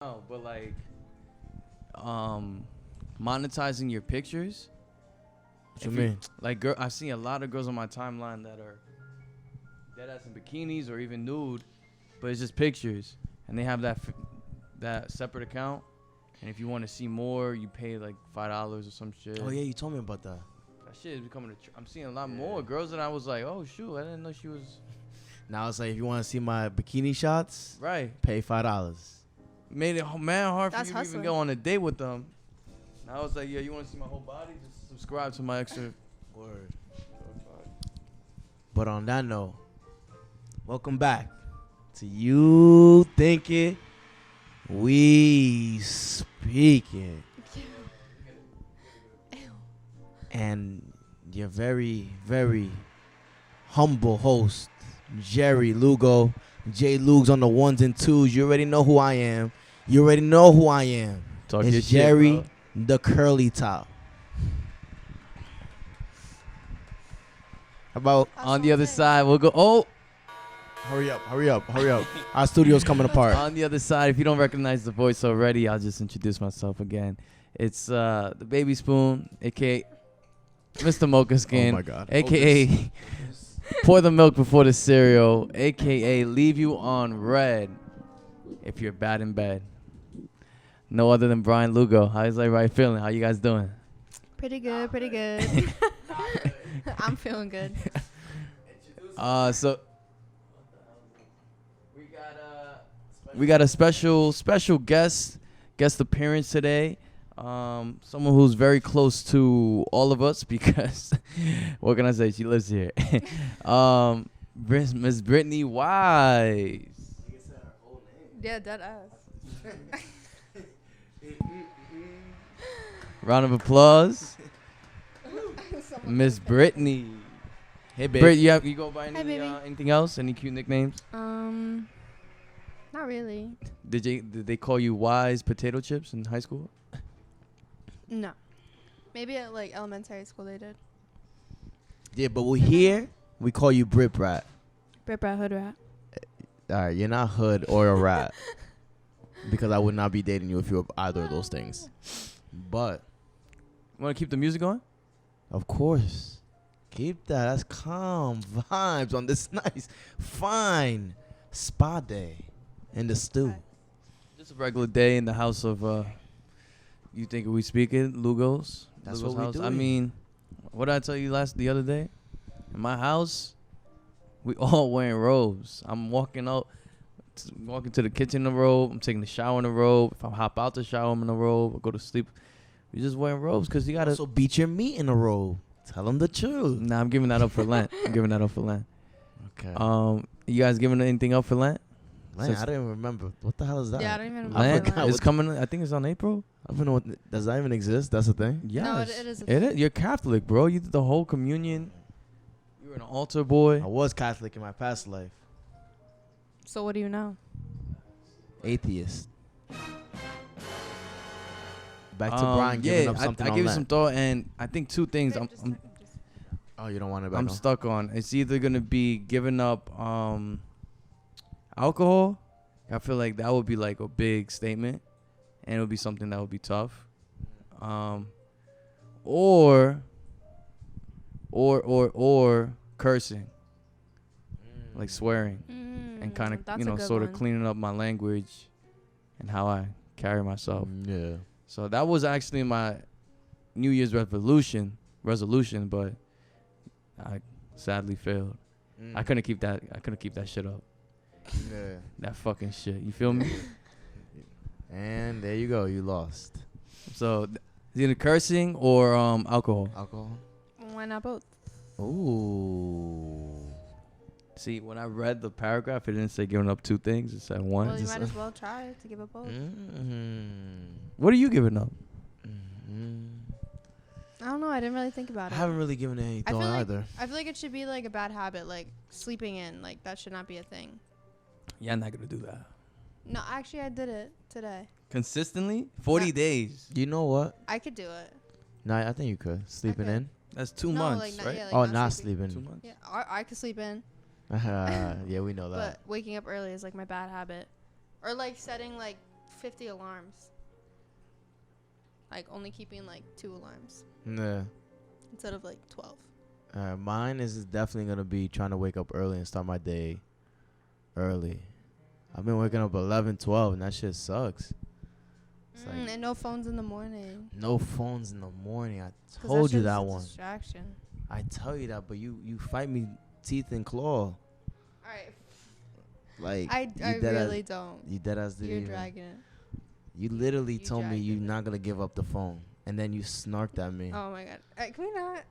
No, but like, monetizing your pictures. What you mean? Like, I've seen a lot of girls on my timeline that are dead ass in bikinis or even nude, but it's just pictures, and they have that separate account. And if you want to see more, you pay like $5 or some shit. Oh yeah, you told me about that. That shit is becoming I'm seeing a lot more girls that I was like, oh shoot, I didn't know she was. Now it's like if you want to see my bikini shots, Right. pay $5. Made it man hard for That's you to even hustling. go on a date with them. And I was like, yeah, you want to see my whole body? Just subscribe to my extra. Word. But on that note, welcome back to You Think It, We Speak It. And your very, very humble host, Jeury Lugo. J Lugs on the ones and twos. You already know who I am. You already know who I am. Talk your It's shit, Jeury, bro. the curly top. How about On the other side, we'll go. Oh, hurry up, hurry up, hurry up. Our studio's coming apart. on the other side, if you don't recognize the voice already, I'll just introduce myself again. It's the Baby Spoon, aka Mr. Mocha Skin, Oh my God. aka Pour the Milk Before the Cereal, aka Leave You on Red if you're bad in bed. No other than Brian Lugo. How's everybody feeling? How you guys doing? Pretty good, pretty good. I'm feeling good. So we got a special guest appearance today. Someone who's very close to all of us because what can I say? She lives here. Miss Brittany Wise. Yeah, dead ass. Round of applause. Miss Brittany. Hey, babe. Britt, you go by Hi, any baby. anything else? Any cute nicknames? Not really. Did they call you Wise Potato Chips in high school? No. Maybe at like elementary school they did. Yeah, but we here, we call you Britt-Brat. Britt-Brat Hood Rat. All right, you're not hood or a rat. Because I would not be dating you if you were either of those things. But, Want to keep the music on? of course, keep that. That's calm vibes on this nice, fine spa day in the stew. Just a regular day in the house of You Think We Speak It, Lugo's. That's Lugo's what we house. do I here. mean, what did I tell you the other day? In my house, we all wearing robes. I'm walking to the kitchen in a robe. I'm taking the shower in a robe. If I hop out the shower, I'm in a robe. I go to sleep. We just wearing robes because you gotta. So beat your meat in a robe. Tell them the truth. Nah, I'm giving that up for Lent. Okay. You guys giving anything up for Lent? Man, I don't even remember. What the hell is that? Yeah, I don't even I Lent forgot is what- coming. I think it's on April. I don't know. Does that even exist? That's a thing? Yes. No, it is. It is. You're Catholic, bro. You did the whole communion. You were an altar boy. I was Catholic in my past life. So what do you know? Atheist. Back to Brian giving up something I on gave it that. some thought, and I think two things. Oh, you don't want it back I'm on? stuck on. It's either gonna be giving up alcohol. I feel like that would be like a big statement, and it would be something that would be tough. Or cursing, like swearing, and kind of sort of cleaning up my language and how I carry myself. Yeah. So that was actually my New Year's resolution, but I sadly failed. I couldn't keep that shit up. Yeah. That fucking shit. You feel me? And there you go. You lost. So it's either cursing or alcohol. Alcohol? Why not both? Ooh. See, when I read the paragraph, it didn't say giving up two things. It said one. Well, you might as well try to give up both. What are you giving up? I don't know. I didn't really think about I it. haven't really given it any I thought feel like either. I feel like it should be like a bad habit, like sleeping in. Like that should not be a thing. Yeah, I'm not gonna do that. No, actually, I did it today. Consistently? 40 Yeah. days. You know what? I could do it. No, I think you could. Sleeping could. in? That's 2 No, months, like not- right? yeah, like Oh, not not sleeping. sleeping. 2 months. Yeah, I could sleep in, Yeah, we know that. but waking up early is like my bad habit. Or like setting like 50 alarms. Like only keeping like 2 alarms Yeah. instead of like 12. Mine is definitely gonna be trying to wake up early and start my day early. I've been waking up 11, 12, and that shit sucks. It's like And no phones in the morning. no phones in the morning. I 'Cause told you shit is that a one. distraction. I tell you that, but you fight me teeth and claw. All right. Like I you dead really ass, don't. you dead ass didn't You're even. dragging it. You literally You told me dragged you're it. not gonna give up the phone, and then you snarked at me. Oh my god. Can we not?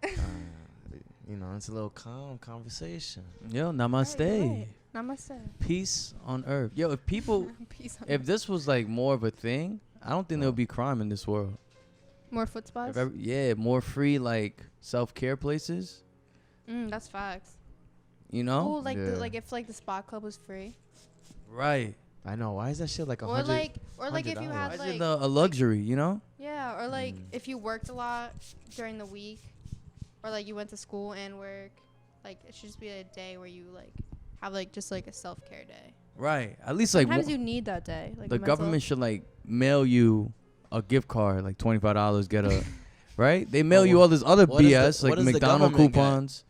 You know, it's a little calm conversation. Yo, namaste. Right. Namaste. Peace on earth. Yo, if people, Peace. if this was like more of a thing, I don't think there would be crime in this world. More foot spas. Yeah, more free like self-care places. That's facts. You know? Oh, like Yeah. like if like the spa club was free, Right. I know. Why is that shit like or like if you $100? had Why is like it a luxury, you know? yeah, or like Mm. if you worked a lot during the week, or like you went to school and work, like it should just be a day where you like have like just like a self care day. Right. At least like Sometimes you need that day. Like the a mental- government should like mail you a gift card, like $25, get a right? They mail Well, you all this other what does BS, the- what like does the McDonald's government get? coupons.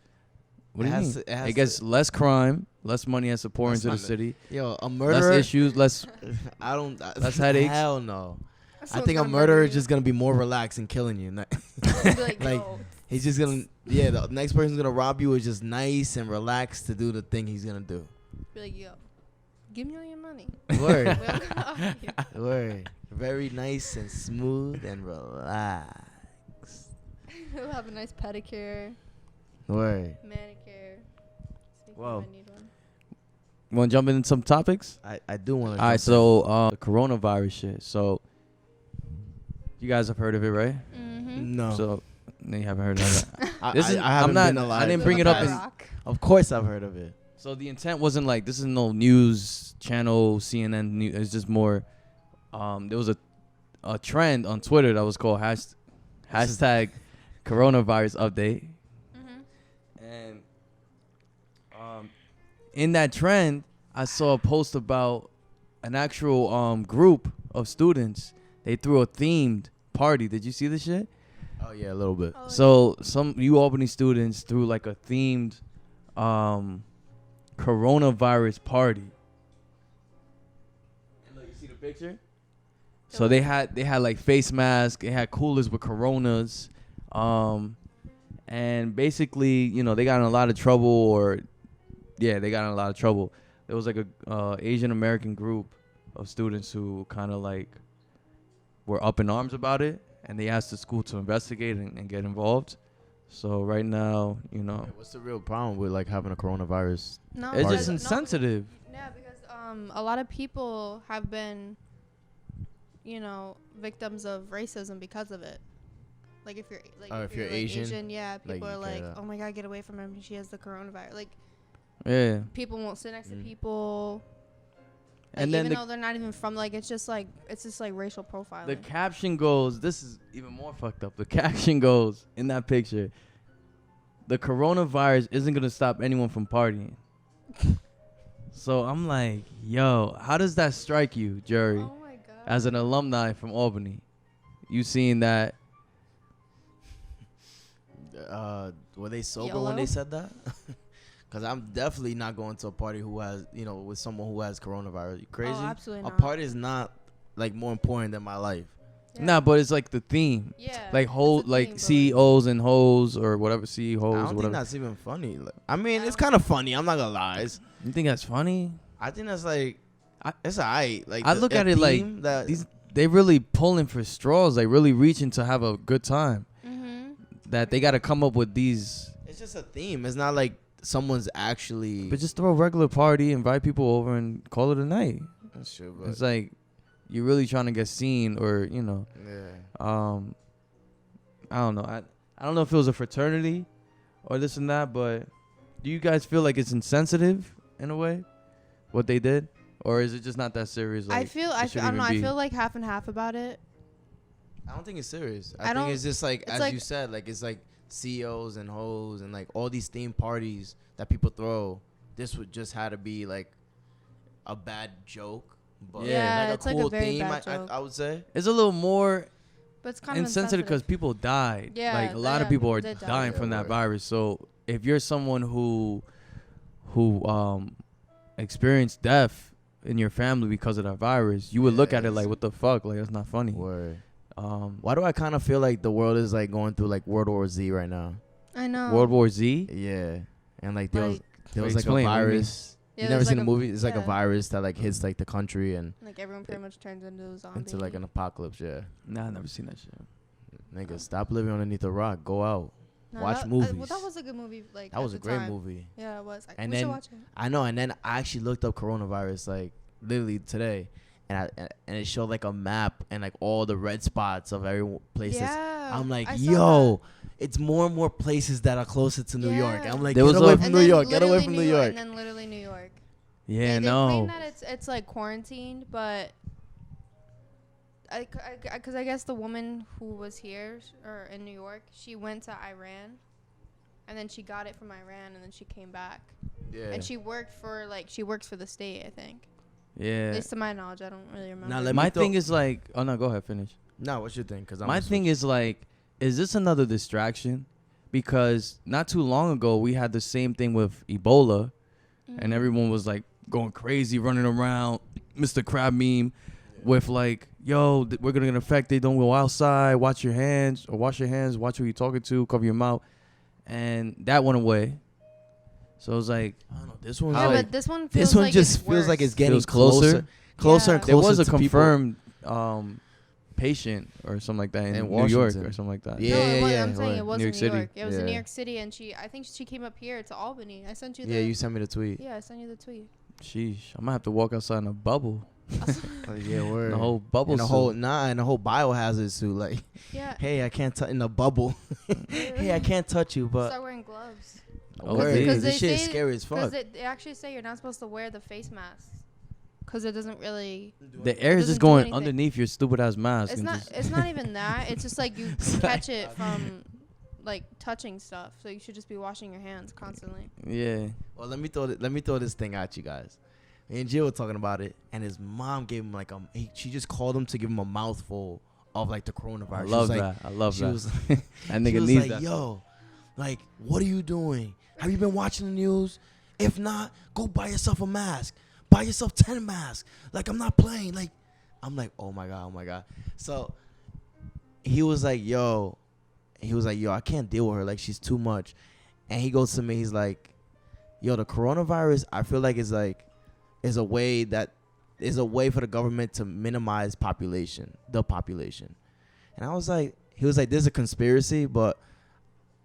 What do you mean? It has It gets less crime, less money has to pour That's into the not it. city, yo, a less murderer. issues, less. I don't. Less headaches. Hell no. So I it's think a gonna murderer murder is just gonna be more relaxed and killing you. you. Be like, like, yo, He's just gonna. Yeah, the next person's gonna rob you is just nice and relaxed to do the thing he's gonna do. be like, yo, give me all your money. Word. We all gonna offer you. Word. Very nice and smooth and relaxed. We'll have a nice pedicure, Word. manicure. Speaking Whoa. of, I need one. You want to jump into some topics? I do want to. All right, so the coronavirus shit. So you guys have heard of it, right? Mm-hmm. No. So no, you haven't heard of it. I, This is- I haven't I'm not- been alive. I didn't for bring the it up past- in- Rock. Of course, I've heard of it. So the intent wasn't like this is no news channel, CNN news. It's just more. There was a trend on Twitter that was called hashtag coronavirus update, Mm-hmm. and in that trend, I saw a post about an actual group of students. They threw a themed party. Did you see this shit? Oh yeah, a little bit. Oh, So some Albany students threw like a themed coronavirus party. And look, you see the picture? So they had like face masks, they had coolers with coronas. And basically, you know, they got in a lot of trouble they got in a lot of trouble. There was like a Asian American group of students who kind of like were up in arms about it, and they asked the school to investigate and get involved. So right now, you know, Hey, what's the real problem with like having a coronavirus? No, it's Party. just insensitive. Yeah, because a lot of people have been, you know, victims of racism because of it. Like if you're like Oh, if you're like, Asian? yeah, people you are like, get, oh my god, get away from him. She has the coronavirus. Like Yeah. people won't sit next to Mm. people. Like, And then even though they're not even from like, it's just like racial profiling. the caption goes, this is even more fucked up. The caption goes in that picture, the coronavirus isn't going to stop anyone from partying. So I'm like, yo, how does that strike you, Jeury, oh my god. as an alumni from Albany? You seeing that? Were they sober YOLO? when they said that? Because I'm definitely not going to a party who has, with someone who has coronavirus. You crazy? Oh, absolutely A not. party is not like more important than my life. Yeah. Nah, but it's like the theme. Yeah. Like it's a like thing, but, CEOs and hoes or whatever, CEOs, I don't whatever. think that's even funny. Like, I mean, I it's don't- kind of funny. I'm not gonna lie. You think that's funny? I think that's like, it's alright. Like I look at it like that. these they really pulling for straws, like really reaching to have a good time. Mhm. That they got to come up with these. It's just a theme. It's not like someone's actually. But just throw a regular party, invite people over, and call it a night. That's true, but It's like you're really trying to get seen, or yeah. I don't know. I don't know if it was a fraternity or this and that, but do you guys feel like it's insensitive in a way, what they did, or is it just not that serious? Like, I feel it I shouldn't don't know. even I be- feel like half and half about it. I don't think it's serious. I I think don't- it's just like, it's as like- you said, like it's like CEOs and hoes and like all these theme parties that people throw. This would just had to be like a bad joke But Yeah, it's it's like a like a cool very theme, bad joke. I would say. It's a little more But it's kind of insensitive because people died. Yeah, like a lot of people are did die. dying from that virus. So if you're someone who experienced death in your family because of that virus, you would look at it like, what the fuck? Like, that's not funny. Word. Why do I kind of feel like the world is like going through like World War Z right now? I know. World War Z? Yeah, and like there was like Explain, a what do you mean? virus. Yeah, You never there's seen like the movie? It's like a yeah. virus that like hits like the country and Like everyone pretty much turns into a zombie. into like an apocalypse. Yeah, Nah, I never seen that shit. nigga, stop living underneath a rock. Go out. No, watch that, movies. Well, that was a good movie. Like That was at a the great time. movie. Yeah, it was. And we should then watch it. I know, and then I actually looked up coronavirus like literally today, and it showed like a map and like all the red spots of every places. Yeah, I'm like, I saw yo, it's more and more places that are closer to New York. Yeah. I'm like, There get was away a- from And New then York. Get away literally from New York. And then literally New York. Yeah, they no. claim that it's like quarantined, but because I guess the woman who was here or in New York, she went to Iran, and then she got it from Iran, and then she came back, Yeah. and she works for the state, I think. Yeah. At least to my knowledge, I don't really remember. Now let me My throw- thing is like, oh no, go ahead, finish. No, what's your thing? Cause My thing is like, is this another distraction? Because not too long ago we had the same thing with Ebola, and everyone was like going crazy, running around, Mr. Crab meme, with like, yo, we're gonna get infected. Don't go outside. Watch your hands, or wash your hands. Watch who you're talking to. Cover your mouth, and that went away. So it was like, I don't know. This one, Yeah, like, but this one feels this one like just it's feels like it's worse. getting Feels closer? closer Yeah. and there closer was a to people. confirmed patient or something like that in In New York Washington. or something like that. Yeah, No, it was, yeah, I'm saying right. it was New in York New City. York. It was in New Yeah. York City, and I think she came up here to Albany. I sent you the. Yeah, you sent me the tweet. Yeah, I sent you the tweet. Sheesh, I might have to walk outside in a bubble. Yeah, word. The whole bubble. and the suit. whole and the whole biohazard suit. Like, Yeah. hey, I can't touch in the bubble. Hey, I can't touch you, but Start wearing gloves. Oh, word, geez. 'cause they this shit is say- scary as Because fuck. they actually say you're not supposed to wear the face mask. Because it doesn't really. The air is doesn't just do going anything. underneath your stupid ass mask. It's and not. just- It's not even that. It's just like you catch it from, like touching stuff. So you should just be washing your hands constantly. Yeah. Well, let me throw this thing at you guys. Me and Jill were talking about it, and his mom gave him like she just called him to give him a mouthful of like the coronavirus. I She love was like, that. I love she that. was, That she nigga was needs like, that. yo, like, what are you doing? Have you been watching the news? If not, go buy yourself a mask. Buy yourself 10 masks. Like, I'm not playing. Like, I'm like, oh my God. So he was like, yo, I can't deal with her. Like, she's too much. And he goes to me, he's like, yo, the coronavirus, I feel like is a way for the government to minimize the population. And I was like, he was like, there's a conspiracy, but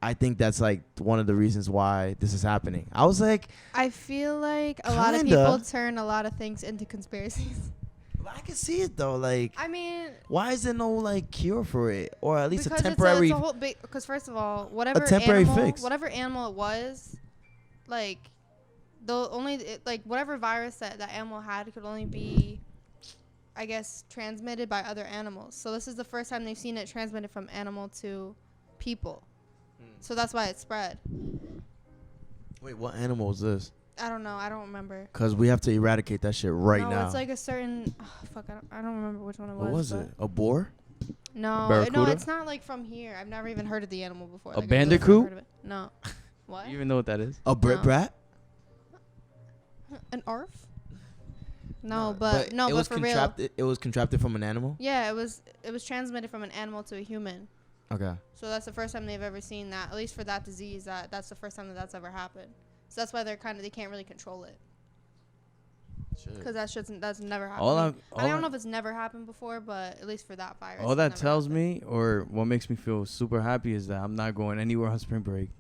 I think that's like one of the reasons why this is happening. I was like, I feel like a lot of Kinda. people turn a lot of things into conspiracies. I can see it though. Like, I mean, why is there no like cure for it, or at least a because temporary? it's a whole big. Because first of all, whatever temporary animal, fix. whatever animal it was, like, whatever virus that animal had could only be, I guess, transmitted by other animals. So this is the first time they've seen it transmitted from animal to people. So that's why it spread. Wait, what animal is this? I don't know. I don't remember. Because we have to eradicate that shit right no, now. it's like a certain. Oh, fuck, I don't remember which one it was. What was but- it? A boar? No, Barracuda? it's not like from here. I've never even heard of the animal before. A Like, I've never bandicoot? heard of it. No. What? You even know what that is? A Britt-Brat? An arf? No, but for real. contracted. It was contracted from an animal. Yeah, it was transmitted from an animal to a human. Okay. So that's the first time they've ever seen that. At least for that disease, that's the first time that's ever happened. So that's why they can't really control it. Because that's never happened. I don't know if it's never happened before, but at least for that virus. All it's that never tells happened. me, or what makes me feel super happy, is that I'm not going anywhere on spring break.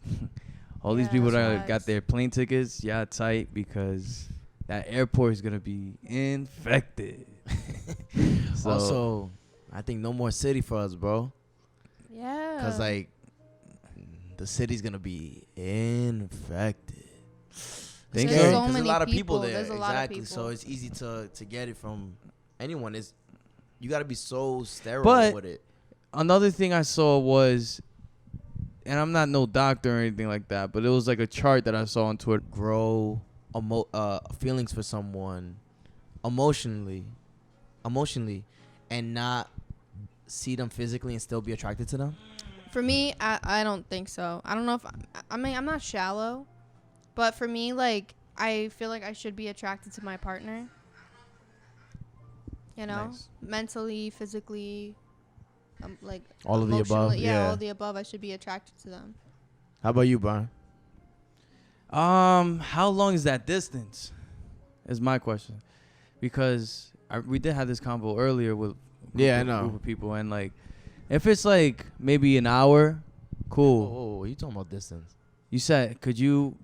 All these Yeah, people that's that got facts. their plane tickets, tight, because that airport is gonna be infected. So, Also, I think no more city for us, bro. Yeah. Because, like, the city's going to be infected. Think There's so? so 'Cause many a lot of people there. There's a lot of exactly. people. So it's easy to get it from anyone. You got to be so sterile But- with it. another thing I saw was, and I'm not no doctor or anything like that, but it was like a chart that I saw on Twitter. Grow feelings for someone emotionally emotionally, and not see them physically and still be attracted to them? For me, I don't think so. I don't know if I mean I'm not shallow, but for me, like I feel like I should be attracted to my partner. You know, Nice. mentally, physically, like All of the above. emotionally. Yeah. All of the above. I should be attracted to them. How about you, Brian? How long is that distance? Is my question, because we did have this convo earlier with Yeah, I a know. group of people, and like, if it's like maybe an hour, cool. Oh, you talking about distance? You said, could you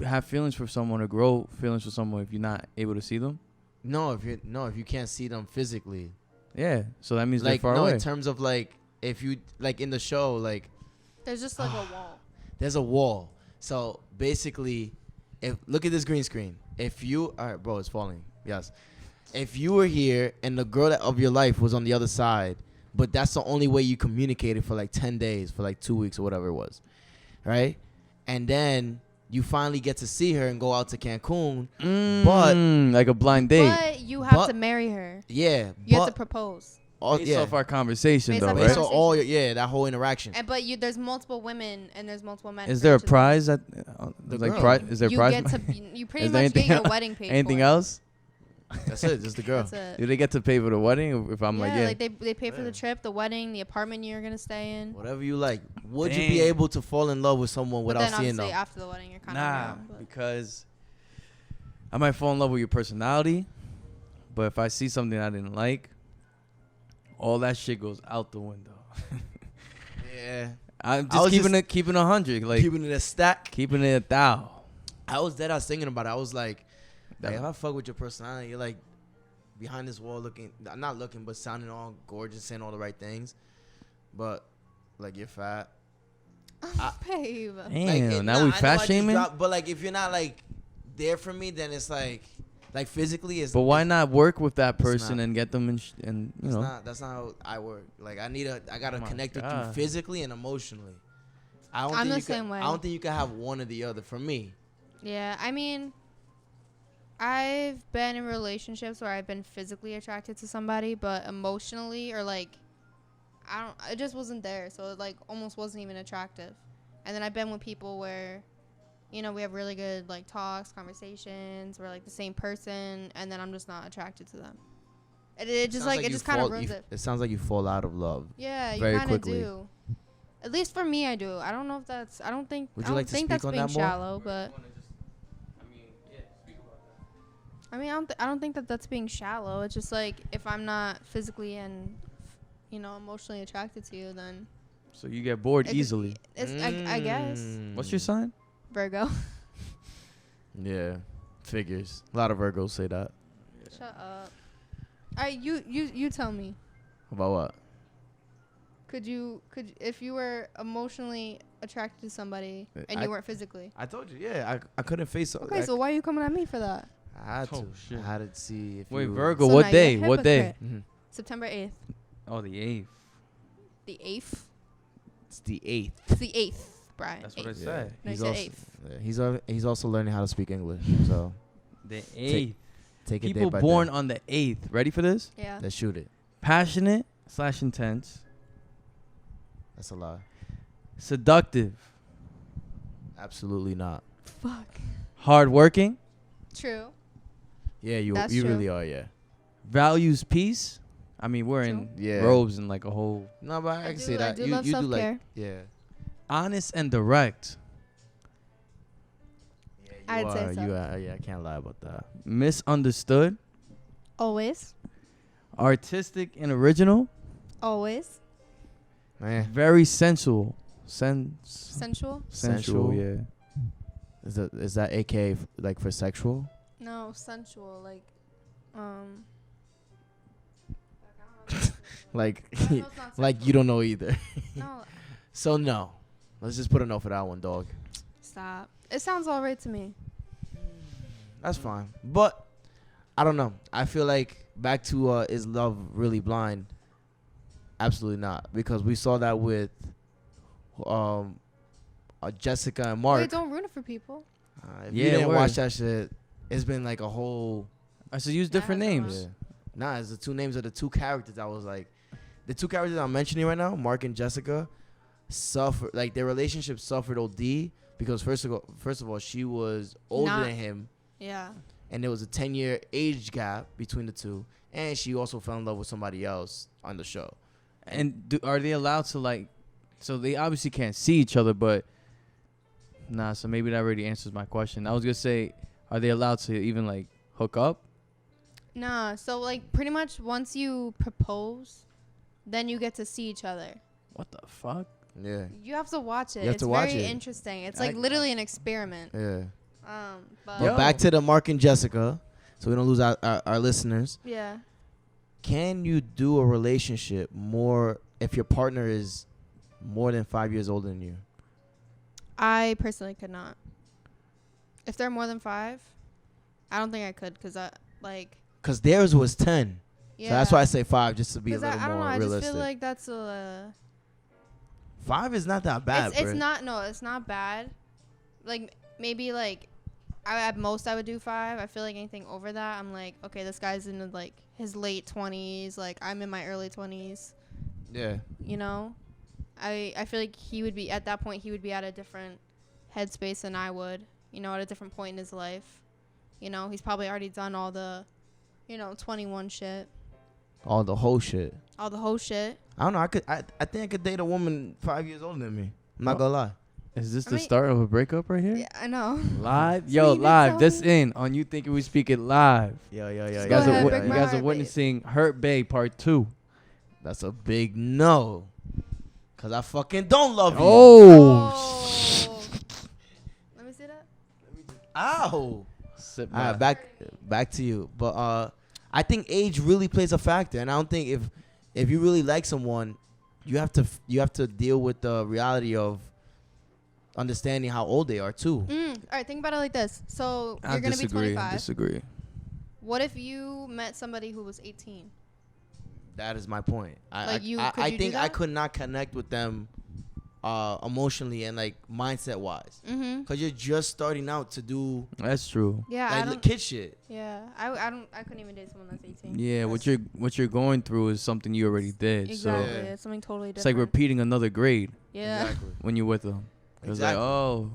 have feelings for someone or grow feelings for someone if you're not able to see them? No, if you can't see them physically. Yeah, so that means Like they're far no, away. in terms of like if you like in the show, like There's just like a wall. there's a wall. So basically, if look at this green screen. If you all right, bro, it's falling. Yes. If you were here and the girl of your life was on the other side, but that's the only way you communicated for like 10 days, for like 2 weeks or whatever it was, right? And then you finally get to see her and go out to Cancun, but like a blind date. But you have to marry her. yeah, You have to propose. Based off our conversation, Based though, off right? your So all that whole interaction. And but there's multiple women and there's multiple men. Is for there a each of them. prize at The like girl. prize? Is there You prize? get to you pretty Is there much get anything your el- wedding paid Anything for. else? That's it. Just the girl. That's it. Do they get to pay for the wedding? If I'm Yeah, like, they pay for the trip, the wedding, the apartment you're gonna stay in. Whatever you like. Would you be Dang. able to fall in love with someone But without then seeing obviously them? after the wedding you're kind nah, of because I might fall in love with your personality, but if I see something I didn't like, all that shit goes out the window. Yeah. I'm I was just keeping 100, like Keeping it a stack. keeping it 1,000. I was thinking about it. I was like if I fuck with your personality, you're like behind this wall not looking, but sounding all gorgeous, saying all the right things. But like you're fat. babe. Damn, now we fat shaming. But like if you're not like there for me, then it's like physically it's. But why not work with that It's person not. and get them and you know? That's not how I work. Like I gotta Oh my connect with you God. physically and emotionally. I'm the think you same way. I don't think you can have one or the other for me. Yeah, I mean, I've been in relationships where I've been physically attracted to somebody, but emotionally or like, it just wasn't there. So it like almost wasn't even attractive. And then I've been with people where, you know, we have really good like talks, conversations. We're like the same person, and then I'm just not attracted to them. It just like it just kind of ruins it. It sounds like you fall out of love. Yeah, you very kind of quickly. do. At least for me, I do. I don't know if that's. I don't think. Would I you don't like to think speak that's on being that more? shallow, but. I mean, I don't think that that's being shallow. It's just like if I'm not physically and, you know, emotionally attracted to you, then. So you get bored it could- easily. It's I guess What's your sign? Virgo. Yeah, figures. A lot of Virgos say that. Shut up. Alright, you tell me. About what? Could if you were emotionally attracted to somebody and you weren't physically? I told you. Yeah, I couldn't face it. Okay, so why are you coming at me for that? I had to. Oh, shit. I had to see if Wait, you Virgo, So what now day? you're a What day? hypocrite. Mhm. September 8th. Oh, the 8th. The 8th. It's the 8th. It's the 8th, Brian. That's what I 8th. said. No, you He's said also 8th. he's also learning how to speak English. So The 8th. take it day People by born day. on the 8th. Ready for this? Yeah. Let's shoot it. Passionate / intense. That's a lie. Seductive. Absolutely not. Fuck. Hardworking. True. Yeah, you That's you true. really are. Yeah. Values peace. I mean, we're in Yeah. robes and like a whole. No, but I can see I that. do You love do like self-care. yeah. Honest and direct. I'd say so. Yeah, I can't lie about that. Misunderstood. Always. Artistic and original. Always. Man, Very sensual. Sensual. Sensual, Sensual. yeah. is that AKA like for sexual? No, sensual. Like, Like I know it's not like you don't know either. No, So no. Let's just put a no for that one, dog. stop. It sounds all right to me. That's fine. But I don't know. I feel like back to is love really blind? Absolutely not, because we saw that with Jessica and Mark. Wait, don't ruin it for people. If Yeah, you didn't word. watch that shit, it's been like a whole I should use different Yeah, names. yeah. Nah, it's the two names of the two characters. I was like, the two characters I'm mentioning right now, Mark and Jessica, suffered, like their relationship suffered OD because first of all, she was older than him. Yeah. And there was a 10-year age gap between the two, and she also fell in love with somebody else on the show. And are they allowed to like? So they obviously can't see each other, but nah. So maybe that already answers my question. I was gonna say, are they allowed to even like hook up? Nah. So like pretty much once you propose, then you get to see each other. What the fuck? Yeah. You have to watch it. You have It's to watch very it. interesting. It's like literally an experiment. Yeah. But Back to the Mark and Jessica, so we don't lose our listeners. Yeah. Can you do a relationship more if your partner is more than 5 years older than you? I personally could not. If they're more than 5, I don't think I could Because theirs was 10. Yeah. So that's why I say 5, just to be a little I don't know. more I realistic. just feel like that's a. 5 is not that bad. It's not. No, it's not bad. Like maybe like, at most I would do 5. I feel like anything over that, I'm like, okay, this guy's in like his late 20s. Like I'm in my early 20s. Yeah. You know, I feel like he would be at that point. He would be at a different headspace than I would. You know, at a different point in his life. You know, he's probably already done all the, 21 shit. All the whole shit. All the whole shit. I don't know. I think I could date a woman 5 years older than me. I'm not gonna lie. Is this the start of a breakup right here? Yeah, I know. Live? Yo, live. This in on You Think We Speak It live. Yo. You guys are witnessing Hurt Bay Part 2. That's a big no. Because I fucking don't love you. Oh. Let me see that. Ow. Sip All right, back to you. But I think age really plays a factor. And I don't think if you really like someone, you have to deal with the reality of understanding how old they are too. All right, think about it like this. So you're going to be 25. I disagree. What if you met somebody who was 18? That is my point. I do think I that? could not connect with them emotionally and like mindset wise. Mm-hmm. Because you're just starting out to do That's true. Yeah, like kid shit. Yeah, I couldn't even date someone that's 18. Yeah, what you're going through is something you already did. Exactly, Yeah. it's something totally different. It's like repeating another grade Yeah. Exactly. when you're with them. It's Exactly. like, oh,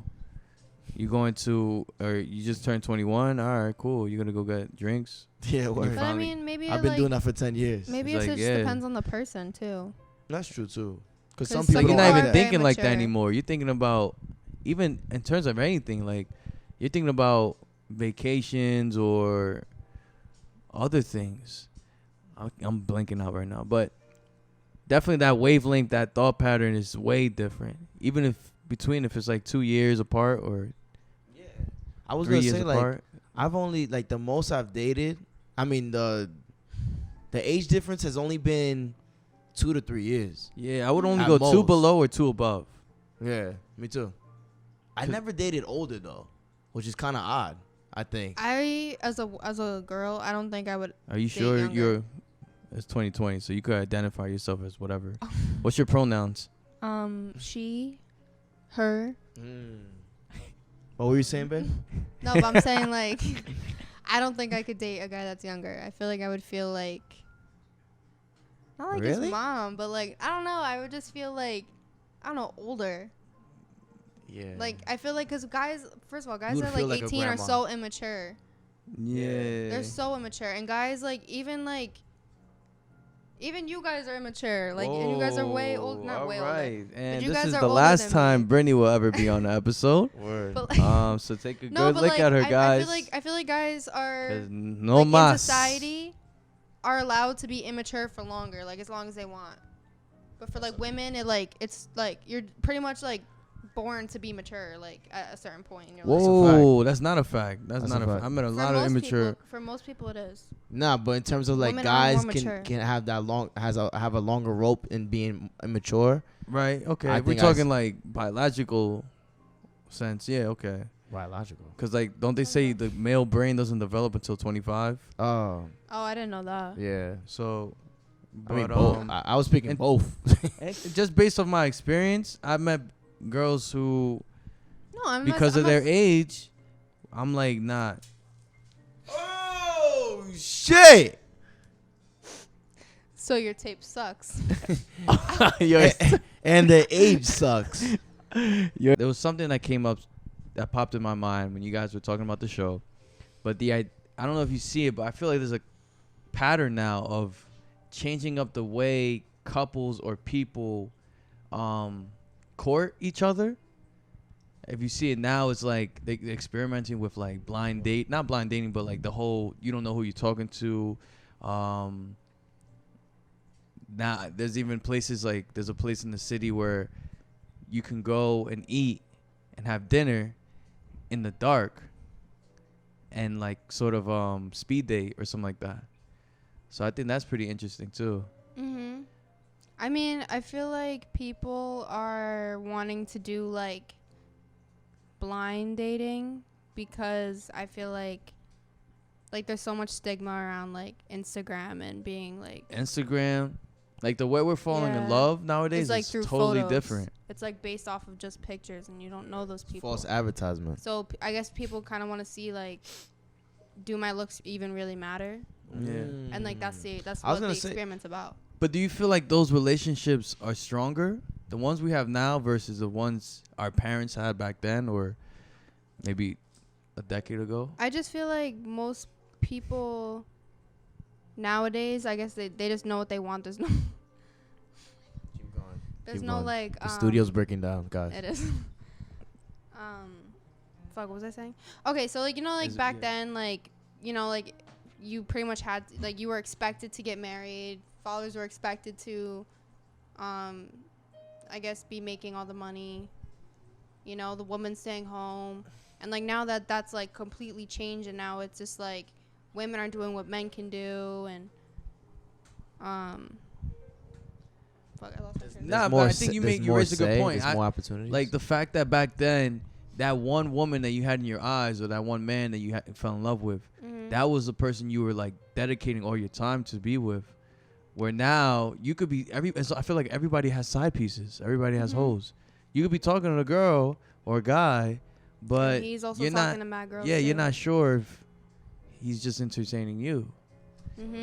you going to, or you just turned 21. All right, cool. You're gonna go get drinks. Yeah, word. But I mean, maybe I've been doing that for 10 years. Maybe It's it like, just yeah. depends on the person too. That's true too. Because 'Cause some It's people like you're don't not have even that. thinking like that mature. anymore. You're thinking about, even in terms of anything, like you're thinking about vacations or other things. I'm blanking out right now, but definitely that wavelength, that thought pattern is way different. Even if it's like 2 years apart or I was 3 gonna years say like apart. I've only like the most I've dated. I mean the age difference has only been 2 to 3 years. Yeah, I would only At go 2 most. below or 2 above. Yeah, me too. I never dated older though, which is kind of odd. I think. I as a girl, I don't think I would. Are you date sure younger. it's 2020, so you could identify yourself as whatever. What's your pronouns? She, her. What were you saying, babe? No, but I'm saying like, I don't think I could date a guy that's younger. I feel like I would feel like, not like Really? his mom, but like I don't know. I would just feel like, I don't know, older. Yeah. Like I feel like because guys, first of all, guys You would that are feel like like a 18 are grandma. so immature. Yeah. They're so immature, and guys like even you guys are immature. Like and you guys are way old, not way older. And you this guys is are the older last than time me. Brittany will ever be on the episode. Word. But like, So take a no, good but look like at her, guys. I feel like guys are 'Cause no like, in mas. society are allowed to be immature for longer, like as long as they want. But for like women, it's like you're pretty much like born to be mature, like at a certain point in your life. Whoa, that's not a fact. That's That's not a a fact. fact. I met a For lot of most immature. people, for most people, it is. Nah, but in terms of like Women are guys more mature. can have that have a longer rope in being immature. Right. Okay. I We're think talking like biological sense. Yeah. Okay. Biological. Because like, don't they say the male brain doesn't develop until 25? Oh, Oh, I didn't know that. yeah. So, I mean, but, both. I was speaking and- both. and just based off my experience, I met girls who, No, I'm because of their age, I'm like, nah. Oh shit! So your tape sucks. And the age sucks. There was something that came up that popped in my mind when you guys were talking about the show. But I don't know if you see it, but I feel like there's a pattern now of changing up the way couples or people court each other. If you see it now, it's like they're experimenting with like not blind dating, but like the whole you don't know who you're talking to. Now there's even places like there's a place in the city where you can go and eat and have dinner in the dark and like sort of speed date or something like that. So I think that's pretty interesting too. Mhm. I mean, I feel like people are wanting to do like blind dating because I feel like there's so much stigma around like Instagram and being like Instagram, like the way we're falling in love nowadays like is through totally photos. different. It's like based off of just pictures and you don't know those people. False advertisement. So I guess people kind of want to see like, do my looks even really matter? Yeah. And like that's what the experiment's about. But do you feel like those relationships are stronger, the ones we have now versus the ones our parents had back then, or maybe a decade ago? I just feel like most people nowadays, I guess they just know what they want. There's no Keep going. there's no like the studio's breaking down, guys. It is. Fuck, what was I saying? Okay, so like like back then, like like you pretty much had like you were expected to get married. Fathers were expected to, I guess, be making all the money. The woman staying home, and like now that's like completely changed, and now it's just like women are doing what men can do, and fuck, I lost my train of Nah, but I think you raised a good point. There's more opportunities. Like the fact that back then, that one woman that you had in your eyes, or that one man that you fell in love with, that was the person you were like dedicating all your time to be with. Where now you could be I feel like everybody has side pieces. Everybody has hoes. You could be talking to a girl or a guy, but and he's also you're talking not. to mad girls. Yeah, too. you're not sure if he's just entertaining you.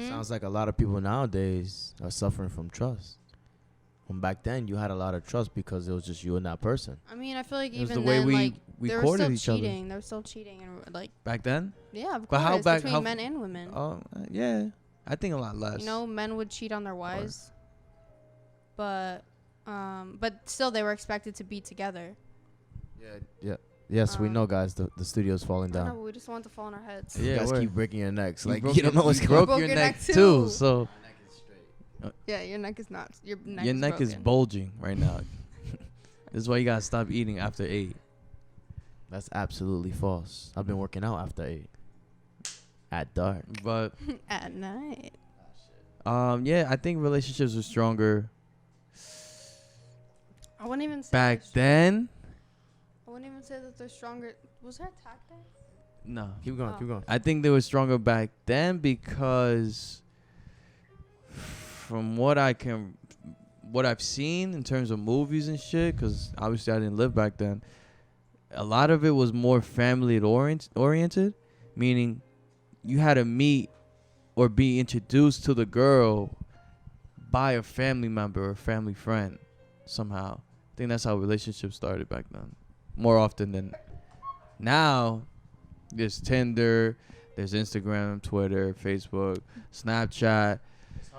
Sounds like a lot of people nowadays are suffering from trust. When back then you had a lot of trust because it was just you and that person. I mean, I feel like It was even the way then, like we they were courted still each other. cheating. They were still cheating, and like Back then? yeah, of But course, how between men and women. Yeah, I think a lot less. Men would cheat on their wives, but still they were expected to be together. Yeah. Yes, we know, guys. The studio's falling I don't down. know, but we just want to fall on our heads. Yeah, You guys word. keep breaking your necks. You Like broke you don't know what's going on. broke your neck too. So Yeah, your neck is not. Your your neck is broken. bulging right now. This is why you gotta stop eating after 8. That's absolutely false. I've been working out after 8. At dark. But At night. yeah, I think relationships were stronger I wouldn't even say back then. I wouldn't even say that they're stronger. Was there a tag day? No, Keep going. Keep going. I think they were stronger back then because from what I've seen in terms of movies and shit, because obviously I didn't live back then, a lot of it was more family oriented, meaning you had to meet or be introduced to the girl by a family member or family friend somehow. I think that's how relationships started back then, more often than now. There's Tinder, there's Instagram, Twitter, Facebook, Snapchat.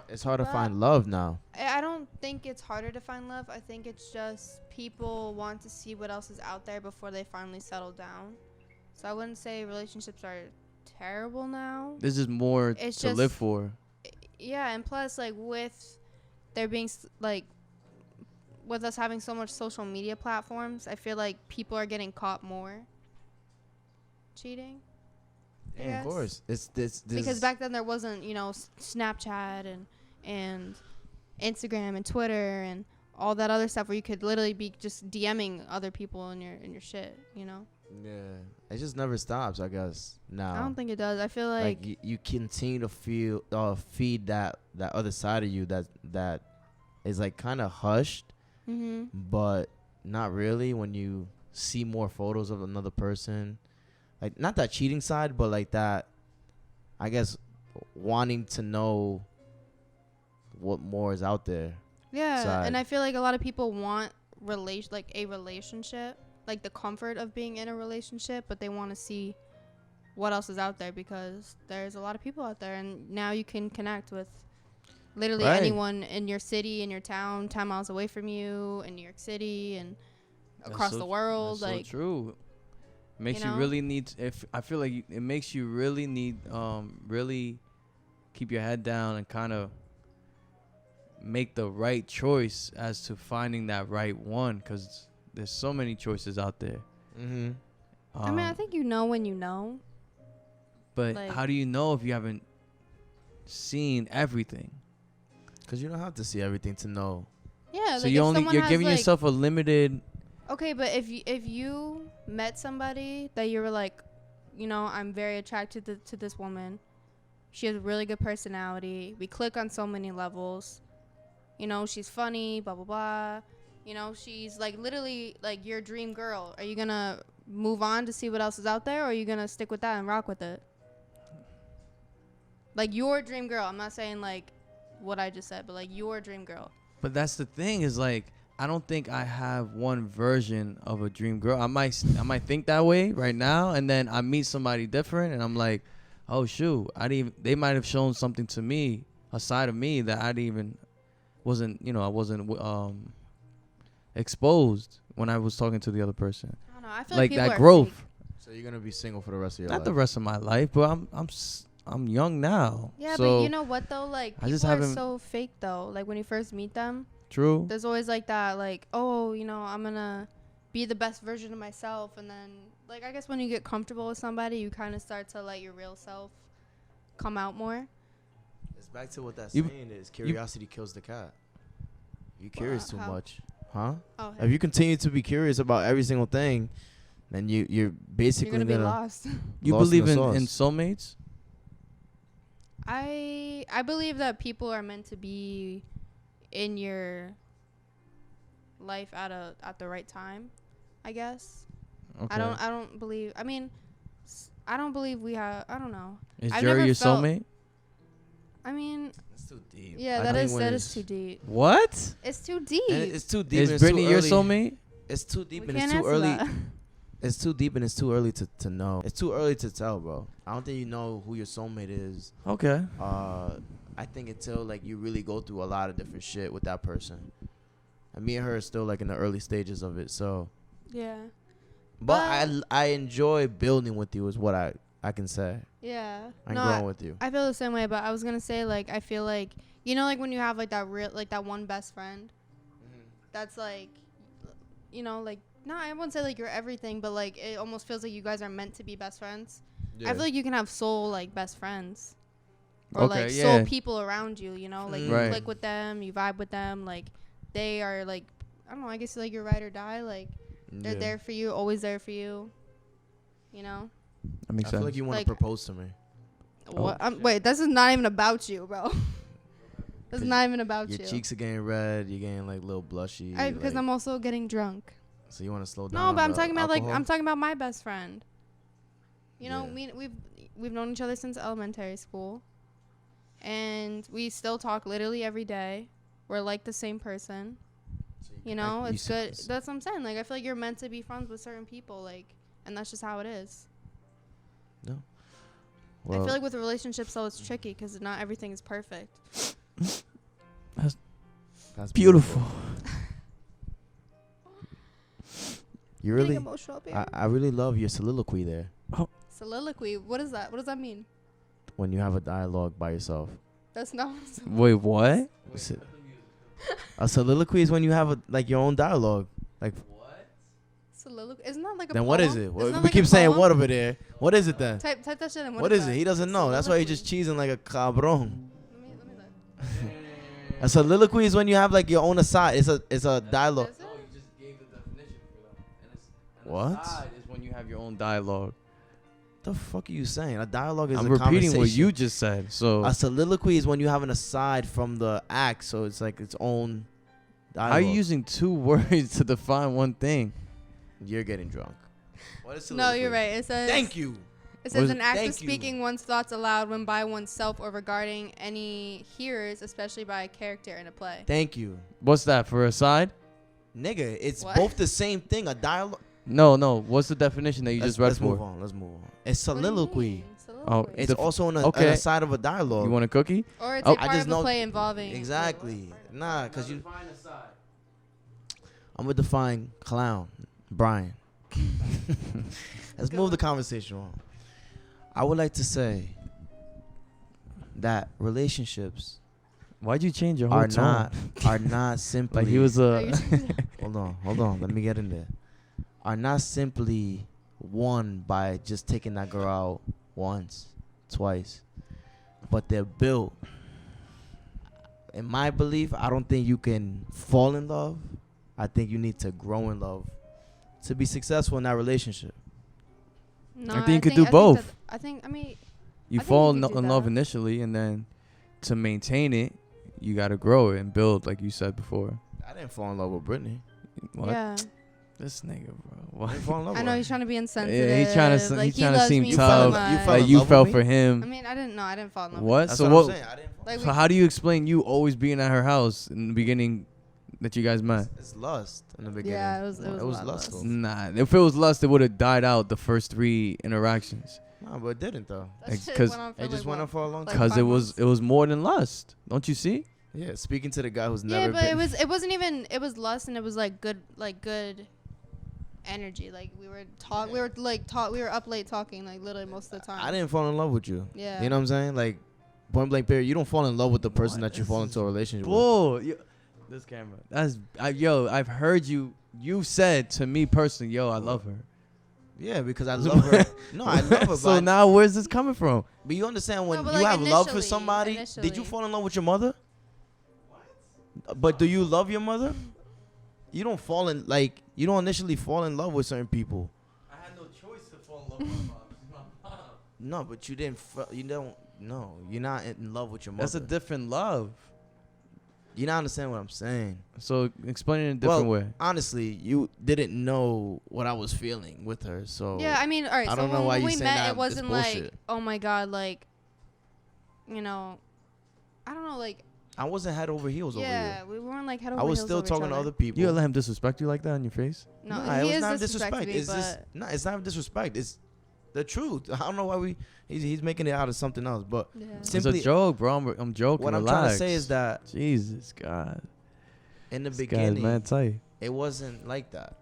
It's hard to find love now. I don't think it's harder to find love. I think it's just people want to see what else is out there before they finally settle down. So I wouldn't say relationships are terrible now. This is more It's to just- live for. Yeah, and plus, like, with there being, like, with us having so much social media platforms, I feel like people are getting caught more cheating. I Yeah, of guess. course. It's this Because back then there wasn't, Snapchat and Instagram and Twitter and all that other stuff where you could literally be just DMing other people in your shit, Yeah, it just never stops. I guess now. I don't think it does. I feel like you continue to feed that other side of you that is like kind of hushed, but not really when you see more photos of another person. Like, not that cheating side, but like that, I guess, wanting to know what more is out there. Yeah, side. and I feel like a lot of people want a relationship, like the comfort of being in a relationship, but they want to see what else is out there because there's a lot of people out there, and now you can connect with literally anyone in your city, in your town, 10 miles away from you, in New York City, and across the world. That's like, so true. It makes you really need. I feel like it makes you really need really keep your head down and kind of make the right choice as to finding that right one, because there's so many choices out there. Mm-hmm. I mean, I think you know when you know. But how do you know if you haven't seen everything? Because you don't have to see everything to know. Yeah. So you're giving yourself a limited. Okay, but if you met somebody that you were like, you know, I'm very attracted to this woman. She has a really good personality. We click on so many levels. You know, she's funny, blah, blah, blah. You know, she's like literally like your dream girl. Are you going to move on to see what else is out there, or are you going to stick with that and rock with it? Like your dream girl. I'm not saying like what I just said, but like your dream girl. But that's the thing is like, I don't think I have one version of a dream girl. I might think that way right now, and then I meet somebody different, and I'm like, oh shoot, they might have shown something to me, a side of me that I wasn't exposed when I was talking to the other person. I don't know. I feel like people that are growth. fake. So you're gonna be single for the rest of your life? Not the rest of my life, but I'm young now. Yeah, so but you know what though? Like people are so fake though. Like when you first meet them. True. There's always like that, like, oh, you know, I'm gonna be the best version of myself, and then like I guess when you get comfortable with somebody, you kind of start to let your real self come out more. It's back to what that saying is: curiosity kills the cat. You're curious too much, huh? Oh, if you continue to be curious about every single thing, then you're basically gonna be lost. You believe in soulmates? I believe that people are meant to be in your life at the right time, I guess. Okay. I don't believe. I mean, I don't believe we have. I don't know. Is Jeury your soulmate? I mean, it's too deep. Yeah, that is too deep. What? It's too deep. And it's too deep. Is Brittany your soulmate? It's too deep and it's too early. It's too deep and it's too early to know. It's too early to tell, bro. I don't think you know who your soulmate is. Okay. I think until like you really go through a lot of different shit with that person. And me and her are still like in the early stages of it, so. Yeah. But I enjoy building with you is what I can say. Yeah. I'm growing with you. I feel the same way, but I was gonna say like I feel like you know like when you have like that one best friend, that's like, you know like. No, I wouldn't say like you're everything, but like it almost feels like you guys are meant to be best friends. Yeah. I feel like you can have soul like best friends, or like soul people around you. You know, like you click with them, you vibe with them. Like they are like I don't know. I guess like your ride or die. Like they're there for you, always there for you. You know. That makes sense. I feel like you want to propose to me. What? Wait, this is not even about you, bro. This is not even about you. Your cheeks are getting red. You're getting like a little blushy. Because I'm also getting drunk. So you want to slow down? No, but I'm talking about I'm talking about my best friend. You know, we've known each other since elementary school, and we still talk literally every day. We're like the same person. So you know, it's good. That's what I'm saying. Like I feel like you're meant to be friends with certain people, like, and that's just how it is. No. Well, I feel like with relationships, though, it's tricky because not everything is perfect. That's beautiful. You really, I really love your soliloquy there. Oh. Soliloquy? What is that? What does that mean? When you have a dialogue by yourself. That's not. Wait, what? A soliloquy is when you have your own dialogue. Like what? Soliloquy? Isn't that like a then poem? What is it? We like keep saying what over there. What is it then? Type that shit in. What is it? He doesn't know. That's why he's just cheesing like a cabron. Let me look. A soliloquy is when you have like your own aside. It's a dialogue. What? Is when you have your own dialogue. The fuck are you saying? A dialogue is I'm a repeating conversation. what you just said. So a soliloquy is when you have an aside from the act, so it's like its own dialogue. How are you using two words to define one thing? You're getting drunk. What is soliloquy? No, you're right. It says. Thank you. It says an act of speaking one's thoughts aloud when by oneself or regarding any hearers, especially by a character in a play. Thank you. What's that, for a side? Nigga, it's both the same thing. A dialogue. No. What's the definition that you just read let's for? Let's move on. It's soliloquy. Oh, it's also on a side of a dialogue. You want a cookie? Or it's a part of a play involving. Exactly. Nah, because you. I'm going to define clown, Brian. Let's move the conversation on. I would like to say that relationships Why'd you change your whole tone? Are not simply. Like he was a. Hold on. Let me get in there. Are not simply won by just taking that girl out once, twice, but they're built. In my belief, I don't think you can fall in love. I think you need to grow in love to be successful in that relationship. No, I think you could do both. You fall in love initially, and then to maintain it, you got to grow it and build, like you said before. I didn't fall in love with Brittany. What? Yeah. This nigga, bro. What? I know he's trying to be insensitive. Yeah, he's trying to seem tough. You fell for him. I mean, I didn't fall in love. What? That's so what I'm saying. I didn't fall. So how do you explain you always being at her house in the beginning that you guys met? It's lust in the beginning. Yeah, it was lustful. Nah, if it was lust, it would have died out the first 3 interactions. Nah, but it didn't though. Because it just went on for a long time. Because it was more than lust. Don't you see? Yeah, speaking to the guy who's never. Yeah, but it wasn't even. It was lust, and it was like good energy. Like we were up late talking, like literally most of the time. I didn't fall in love with you. Yeah. You know what I'm saying? Like point blank period. You don't fall in love with the person that you fall into a relationship with. This camera. I've heard you. You said to me personally, I love her. Yeah, because I love her. No, I love her. So now where's this coming from? But you understand when you have love for somebody. Did you fall in love with your mother? What? But do you love your mother? You don't you don't initially fall in love with certain people. I had no choice to fall in love with my mom. No, but you didn't. No, you're not in love with your mother. That's a different love. You not understand what I'm saying. So explain it in a different way. Honestly, you didn't know what I was feeling with her, so yeah. I mean, all right. I don't know why you when we saying met, that it wasn't like, bullshit. oh my god, like, I don't know, like. I wasn't head over heels over you. Yeah, we weren't like head over heels. I was heels still over talking to other people. You let him disrespect you like that in your face? No, it was not disrespect. It's not disrespect. It's the truth. I don't know why he's making it out of something else, but simply, it's a joke, bro. I'm joking. What I'm trying to say is that Jesus God, in the beginning, man, tight. It wasn't like that.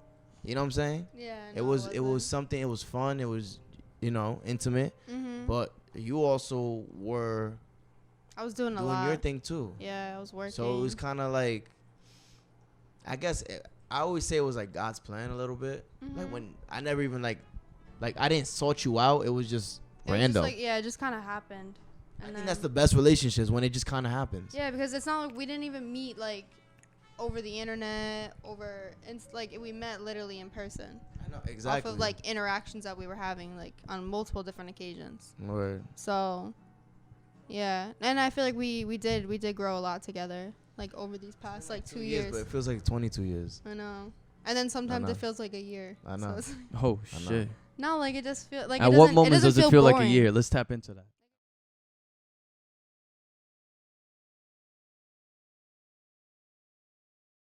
You know what I'm saying? Yeah. It was something. It was fun. It was intimate. Mm-hmm. But you also were. I was doing your thing too. Yeah, I was working. So it was kind of like, I guess I always say it was like God's plan a little bit. Mm-hmm. Like when I never even like I didn't sort you out. It was just random. It just kind of happened. I think that's the best relationships, when it just kind of happens. Yeah, because it's not like we didn't even meet like over the internet, we met literally in person. I know exactly. Off of like interactions that we were having like on multiple different occasions. Word. So. Yeah, and I feel like we did grow a lot together, like over these past like 2 years. But it feels like 22 years. I know, and then sometimes it feels like a year. I know. Oh shit. No, like it just feels like. At what moment does it feel like a year? Let's tap into that.